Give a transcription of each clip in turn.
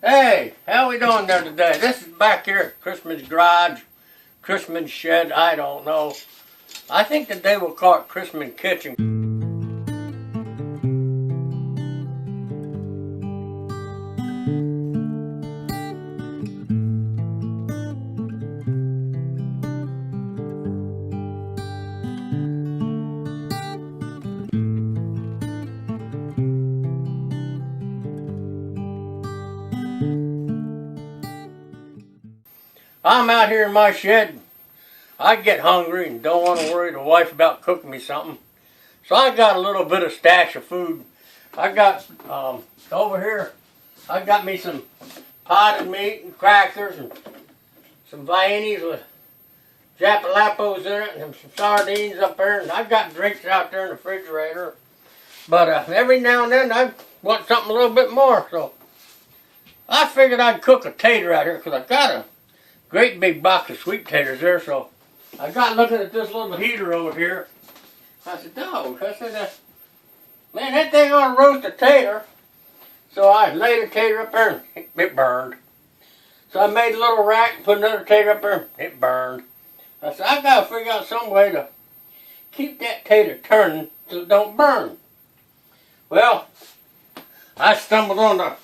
Hey, how we doing there today? This is back here at Christman's Garage, Christman's Shed, I don't know. I think today we'll call it Christman Kitchen. I'm out here in my shed. I get hungry and don't want to worry the wife about cooking me something. So I got a little bit of stash of food. I got, over here, I got me some potted meat and crackers and some Viennies with Jalapos in it and some sardines up there. And I've got drinks out there in the refrigerator. But every now and then I want something a little bit more. So I figured I'd cook a tater out here because I got a great big box of sweet potatoes there, so I got looking at this little heater over here. I said, "Dog," I said, "Man, that thing ought to roast a tater." So I laid a tater up there and it burned. So I made a little rack and put another tater up there and it burned. I said, I gotta figure out some way to keep that tater turning so it don't burn. Well, I stumbled on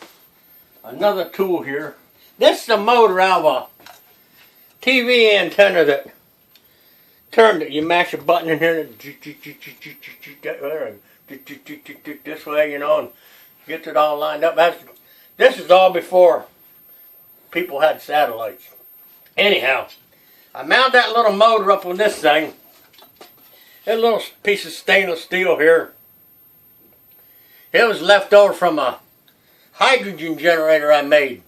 another tool here. This is a motor out of a TV antenna that turned it. You mash a button in here and this way, you know, and gets it all lined up. This is all before people had satellites. Anyhow, I mounted that little motor up on this thing. A little piece of stainless steel here. It was left over from a hydrogen generator I made.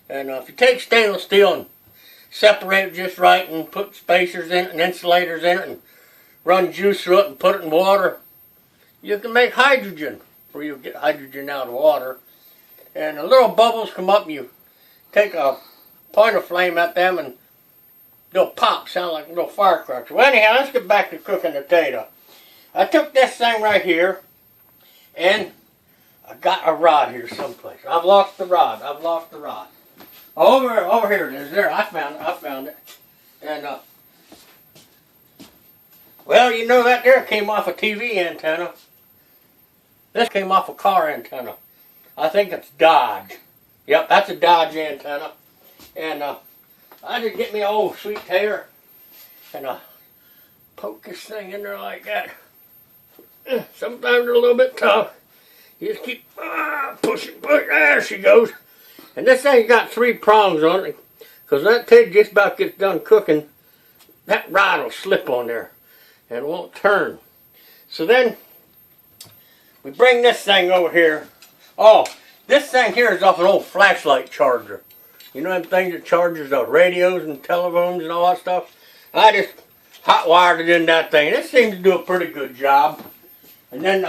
And if you take stainless steel and separate it just right and put spacers in it and insulators in it and run juice through it and put it in water, you can make hydrogen, where you get hydrogen out of water. And the little bubbles come up and you take a pointer flame at them and they'll pop, sound like little firecrackers. Well, anyhow, let's get back to cooking the potato. I took this thing right here and I got a rod here someplace. I've lost the rod. Over here it is. There, I found it. And, well, you know that there came off a TV antenna. This came off a car antenna. I think it's Dodge. Yep, that's a Dodge antenna. And, I just get me an old sweet tater and poke this thing in there like that. Sometimes they're a little bit tough. You just keep pushing. There she goes. And this thing's got 3 prongs on it, because that tater just about gets done cooking, that rod will slip on there and it won't turn. So then we bring this thing over here. Oh, this thing here is off an old flashlight charger. You know them things that charges the radios and telephones and all that stuff? I just hot wired it in that thing. It seems to do a pretty good job. And then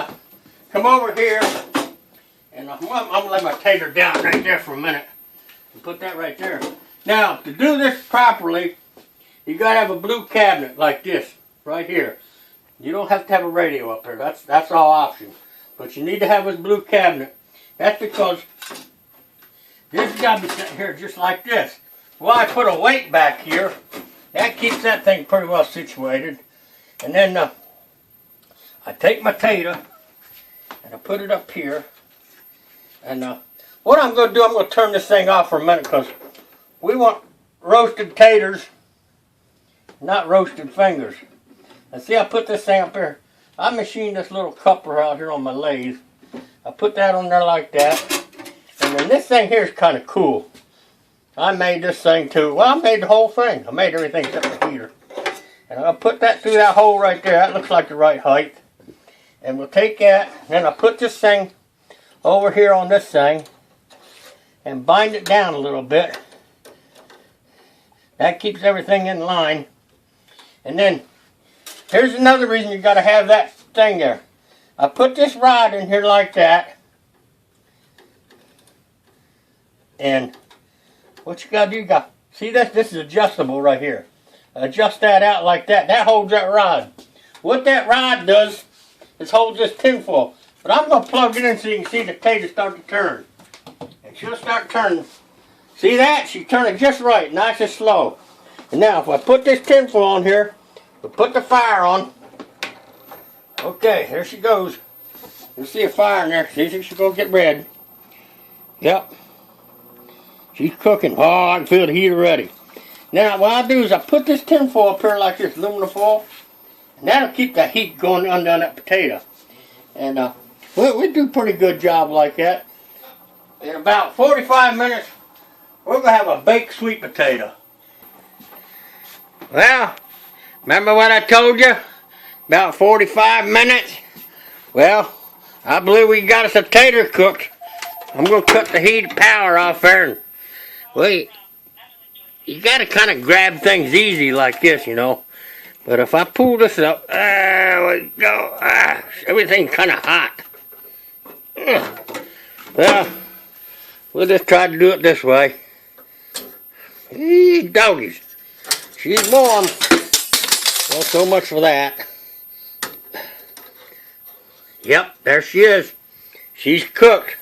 come over here. And I'm going to lay my tater down right there for a minute and put that right there. Now, to do this properly, you got to have a blue cabinet like this, right here. You don't have to have a radio up here. That's all options. But you need to have a blue cabinet. That's because this has got to be sitting here just like this. Well, I put a weight back here. That keeps that thing pretty well situated. And then I take my tater and I put it up here. And what I'm going to do, I'm going to turn this thing off for a minute because we want roasted taters, not roasted fingers. And see, I put this thing up here. I machined this little coupler out here on my lathe. I put that on there like that. And then this thing here is kind of cool. I made this thing too. Well, I made the whole thing. I made everything except the heater. And I'll put that through that hole right there. That looks like the right height. And we'll take that, and then I'll put this thing over here on this thing and bind it down a little bit. That keeps everything in line. And then here's another reason you got to have that thing there. I put this rod in here like that, and what you got to do, see this is adjustable right here. Adjust that out like that. That holds that rod. What that rod does is holds this tin foil. But I'm going to plug it in so you can see the tater start to turn. And she'll start turning. See that? She's turning just right, nice and slow. And now if I put this tinfoil on here, we'll put the fire on. Okay, here she goes. You see a fire in there. See, she's going to get red. Yep. She's cooking. Oh, I can feel the heat already. Now, what I do is I put this tinfoil up here like this, aluminum foil. And that'll keep the heat going under that potato. And we do a pretty good job like that. In about 45 minutes, we're going to have a baked sweet potato. Well, remember what I told you? About 45 minutes. Well, I believe we got us a tater cooked. I'm going to cut the heat power off there. And, wait, you got to kind of grab things easy like this, you know. But if I pull this up, there we go. Everything's kind of hot. Well, we'll just try to do it this way. Eee, doggies. She's warm. Well, so much for that. Yep, there she is. She's cooked.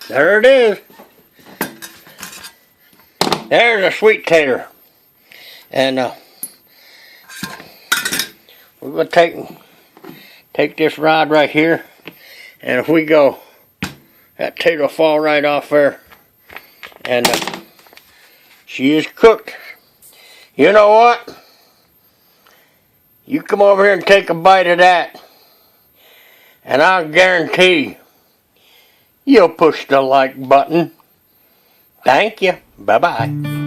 There it is. There's a sweet tater. And we're going to take this rod right here. And if we go, that tater will fall right off there. And she is cooked. You know what? You come over here and take a bite of that. And I'll guarantee you'll push the like button. Thank you. Bye-bye.